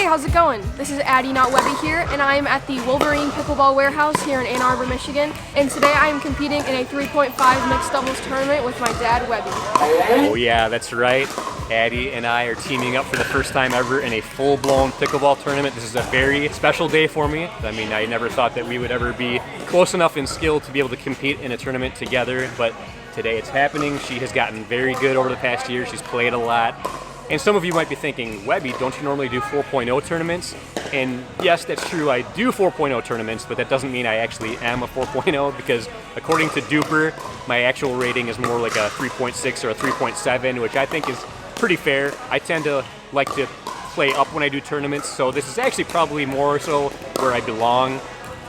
how's it going? This is Addy, not Webby here, and I am at the Wolverine Pickleball Warehouse here in Ann Arbor, Michigan. And today I am competing in a 3.5 mixed doubles tournament with my dad, Webby. Oh yeah, that's right. Addy and I are teaming up for the first time ever in a full-blown pickleball tournament. This is a very special day for me. I mean, I never thought that we would ever be close enough in skill to be able to compete in a tournament together, but today it's happening. She has gotten very good over the past year. She's played a lot. And some of you might be thinking, Webby, don't you normally do 4.0 tournaments? And yes, that's true, I do 4.0 tournaments, but that doesn't mean I actually am a 4.0 because according to Duper, my actual rating is more like a 3.6 or a 3.7, which I think is pretty fair. I tend to like to play up when I do tournaments, so this is actually probably more so where I belong.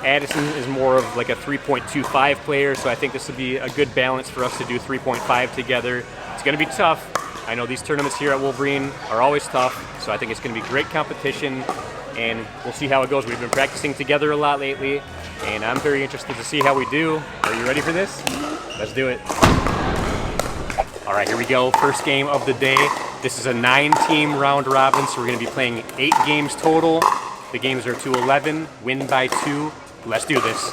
Addison is more of like a 3.25 player, so I think this would be a good balance for us to do 3.5 together. It's going to be tough. I know these tournaments here at Wolverine are always tough, so I think it's going to be great competition, and we'll see how it goes. We've been practicing together a lot lately, and I'm very interested to see how we do. Are you ready for this? Let's do it. All right, here we go. First game of the day. This is a 9-team round robin, so we're going to be playing 8 games total. The games are 2-11, win by 2. Let's do this.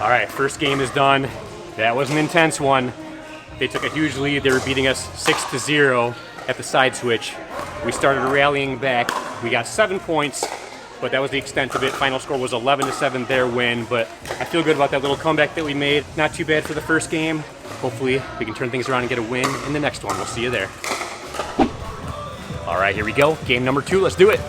All right, first game is done. That was an intense one. They took a huge lead. They were beating us 6-0 at the side switch. We started rallying back. We got 7 points, but that was the extent of it. Final score was 11-7, their win, but I feel good about that little comeback that we made. Not too bad for the first game. Hopefully we can turn things around and get a win in the next one. We'll see you there. All right, here we go. Game number 2, let's do it.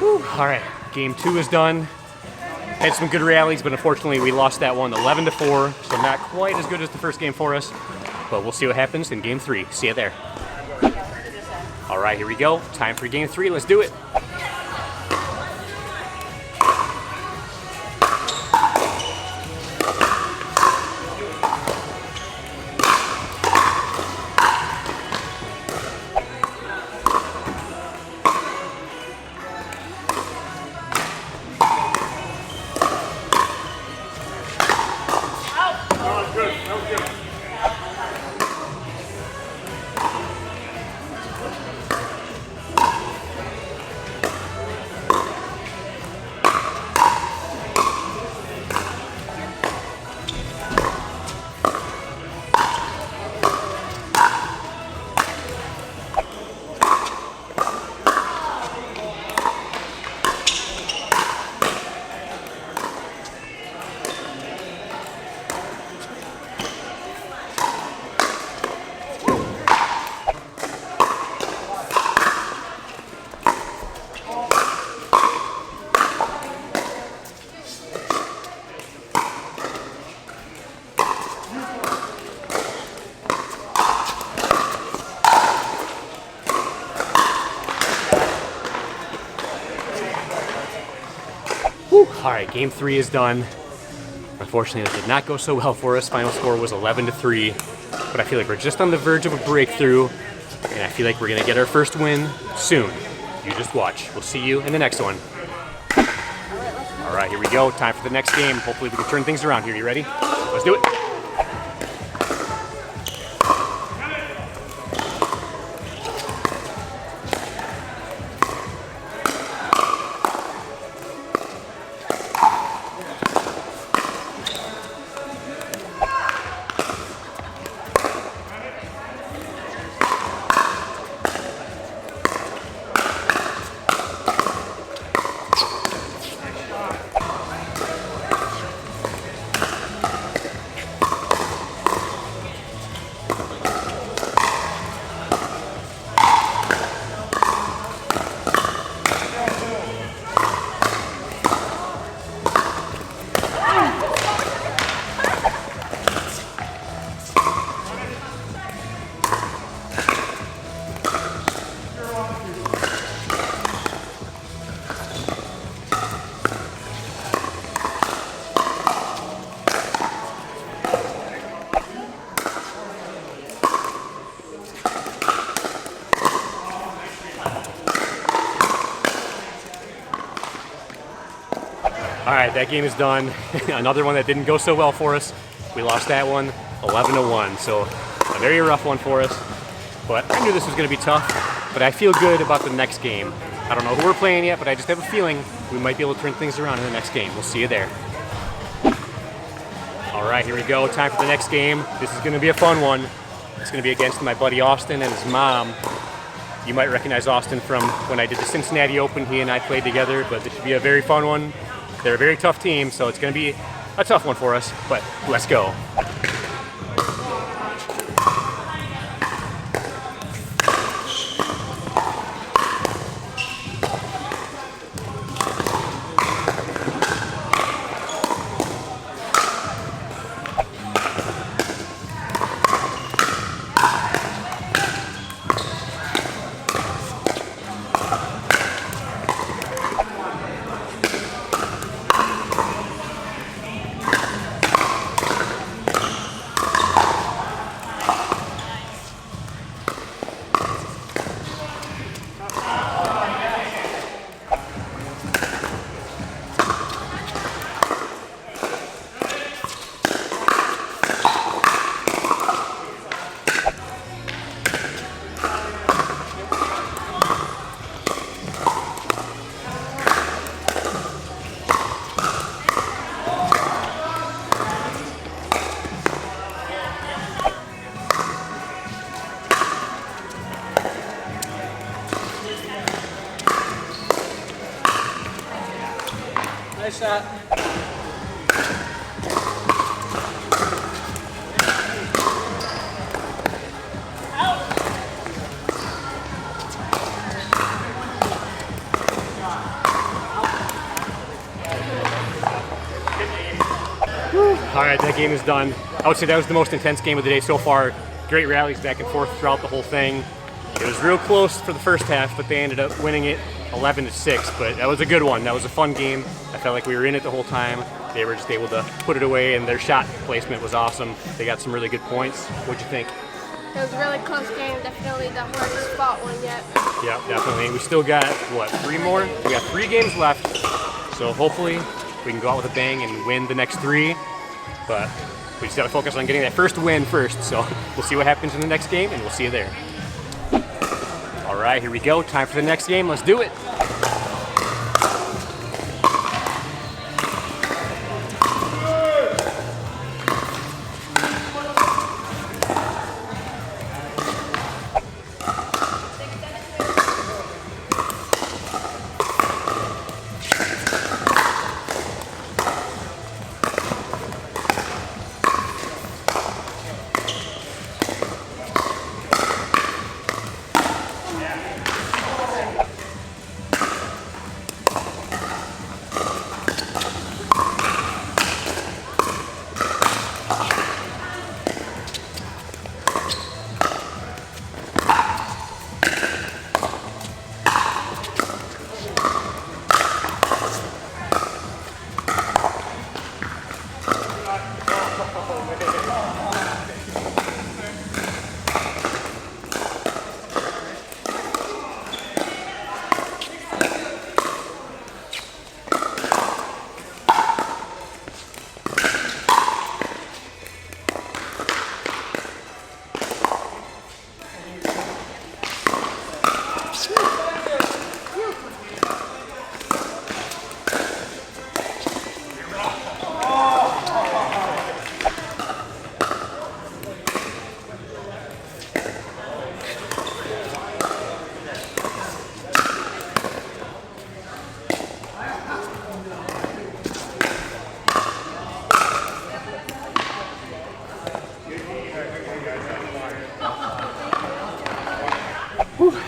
All right, game 2 is done. Had some good rallies, but unfortunately we lost that one 11-4, so not quite as good as the first game for us. But we'll see what happens in game 3. See you there. All right, here we go. Time for game 3. Let's do it. All right, game 3 is done. Unfortunately, that did not go so well for us. Final score was 11-3, but I feel like we're just on the verge of a breakthrough, and I feel like we're gonna get our first win soon. You just watch. We'll see you in the next one. All right, here we go. Time for the next game. Hopefully we can turn things around here. You ready? Let's do it. All right, that game is done. Another one that didn't go so well for us. We lost that one 11-1, so a very rough one for us. But I knew this was gonna be tough, but I feel good about the next game. I don't know who we're playing yet, but I just have a feeling we might be able to turn things around in the next game. We'll see you there. All right, here we go. Time for the next game. This is gonna be a fun one. It's gonna be against my buddy Austin and his mom. You might recognize Austin from when I did the Cincinnati Open. He and I played together, but this should be a very fun one. They're a very tough team, so it's going to be a tough one for us, but let's go. Nice shot. All right, that game is done. I would say that was the most intense game of the day so far. Great rallies back and forth throughout the whole thing. It was real close for the first half, but they ended up winning it 11-6. But that was a good one. That was a fun game. I felt like we were in it the whole time. They were just able to put it away, and their shot placement was awesome. They got some really good points. What'd you think? It was a really close game. Definitely the hardest fought one yet. Yeah, definitely. We still got, what, 3 more? We got 3 games left. So hopefully we can go out with a bang and win the next 3. But we just got to focus on getting that first win first. So we'll see what happens in the next game, and we'll see you there. All right, here we go. Time for the next game. Let's do it.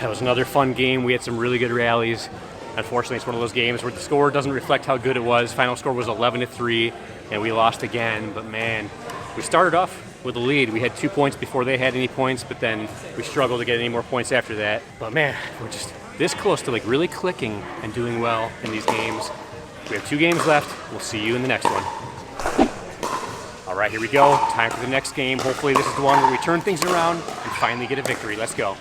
That was another fun game. We had some really good rallies. Unfortunately, it's one of those games where the score doesn't reflect how good it was. Final score was 11-3, and we lost again. But man, we started off with a lead. We had 2 points before they had any points, but then we struggled to get any more points after that. But man, we're just this close to like really clicking and doing well in these games. We have 2 games left. We'll see you in the next one. All right, here we go. Time for the next game. Hopefully this is the one where we turn things around and finally get a victory. Let's go.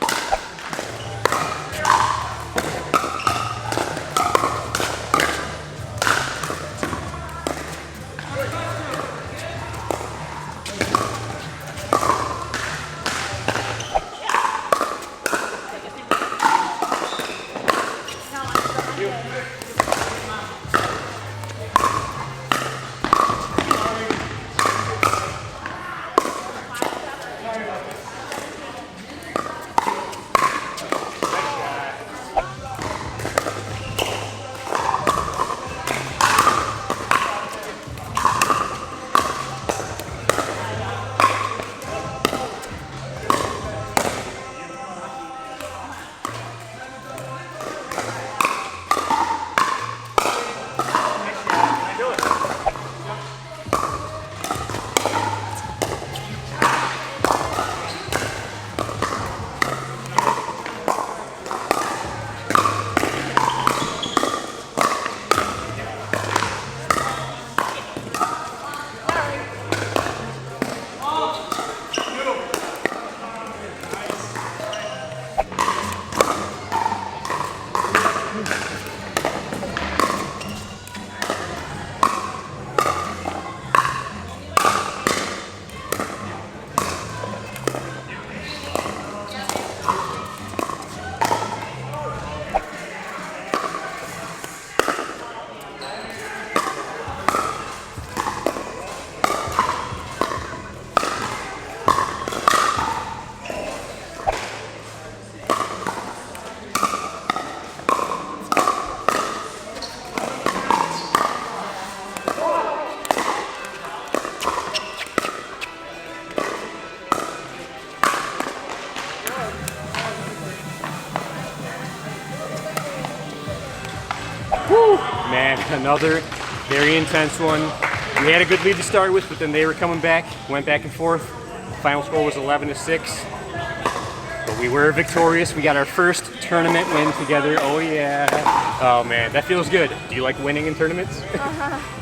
Man, another very intense one. We had a good lead to start with, but then they were coming back, went back and forth. Final score was 11-6. But we were victorious. We got our first tournament win together. Oh yeah. Oh man, that feels good. Do you like winning in tournaments?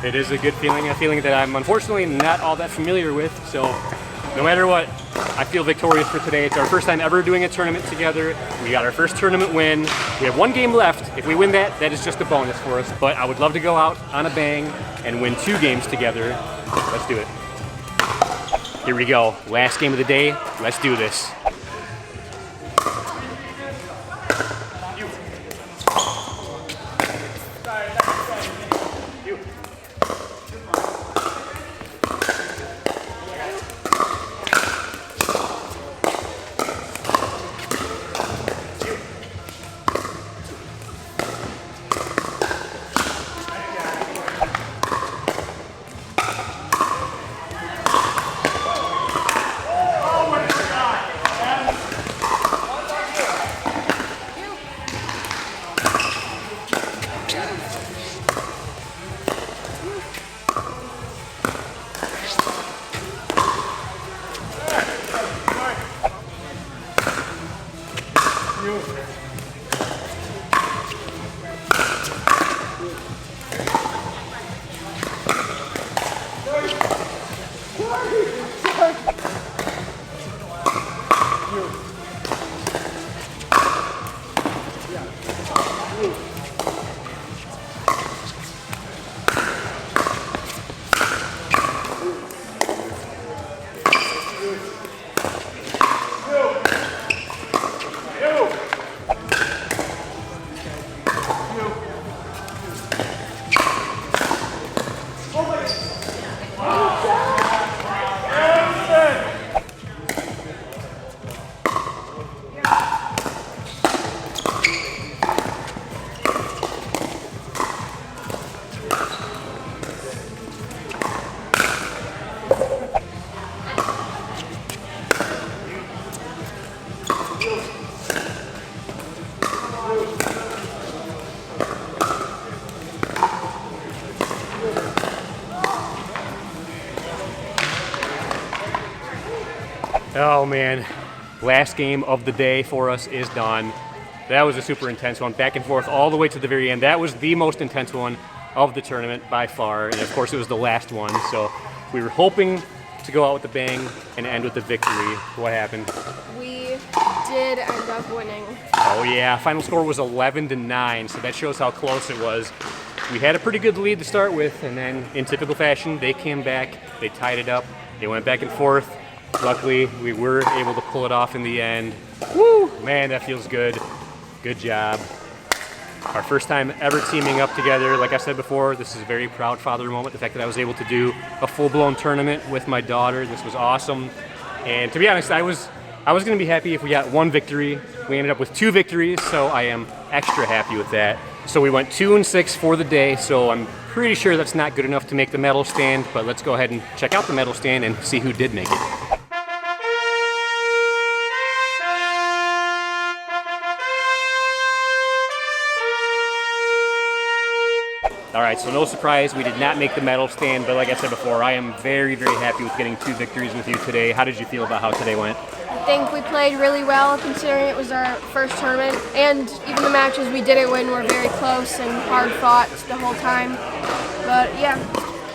It is a good feeling, a feeling that I'm unfortunately not all that familiar with. So no matter what, I feel victorious for today. It's our first time ever doing a tournament together. We got our first tournament win. We have one game left. If we win that, that is just a bonus for us. But I would love to go out on a bang and win 2 games together. Let's do it. Here we go. Last game of the day. Let's do this. Oh man, last game of the day for us is done. That was a super intense one, back and forth all the way to the very end. That was the most intense one of the tournament by far, and of course it was the last one, so we were hoping to go out with a bang and end with a victory. What happened? We did end up winning. Oh yeah, final score was 11-9, so that shows how close it was. We had a pretty good lead to start with, and then in typical fashion, they came back, they tied it up, they went back and forth. Luckily, we were able to pull it off in the end. Woo! Man, that feels good. Good job. Our first time ever teaming up together. Like I said before, this is a very proud father moment. The fact that I was able to do a full-blown tournament with my daughter. This was awesome. And to be honest, I was going to be happy if we got 1 victory. We ended up with 2 victories, so I am extra happy with that. So we went 2-6 for the day, so I'm pretty sure that's not good enough to make the medal stand, but let's go ahead and check out the medal stand and see who did make it. All right, so no surprise, we did not make the medal stand, but like I said before, I am very, very happy with getting 2 victories with you today. How did you feel about how today went? I think we played really well considering it was our first tournament, and even the matches we didn't win were very close and hard fought the whole time. But yeah.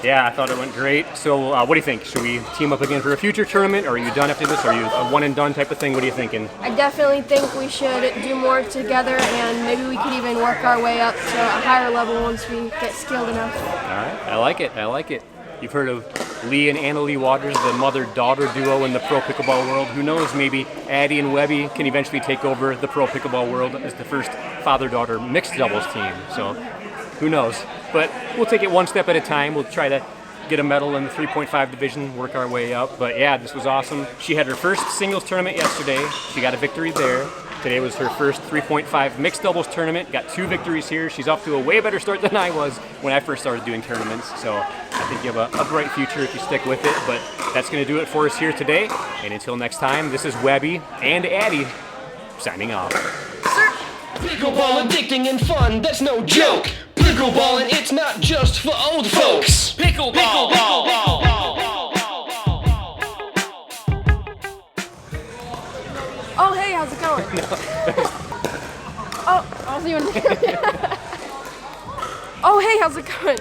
Yeah, I thought it went great. So what do you think? Should we team up again for a future tournament, or are you done after this? Are you a one and done type of thing? What are you thinking? I definitely think we should do more together, and maybe we could even work our way up to a higher level once we get skilled enough. All right, I like it. I like it. You've heard of Lee and Anna Waters, the mother-daughter duo in the pro pickleball world. Who knows, maybe Addy and Webby can eventually take over the pro pickleball world as the first father-daughter mixed doubles team. So who knows? But we'll take it one step at a time. We'll try to get a medal in the 3.5 division, work our way up. But yeah, this was awesome. She had her first singles tournament yesterday. She got a victory there. Today was her first 3.5 mixed doubles tournament. Got 2 victories here. She's off to a way better start than I was when I first started doing tournaments. So I think you have a bright future if you stick with it. But that's going to do it for us here today. And until next time, this is Webby and Addy signing off. Pickleball addicting and fun, that's no joke. Pickleball. Pickleball, and it's not just for old folks. Pickleball. Oh, hey, how's it going? Oh, I wasn't even. Oh, hey, how's it going?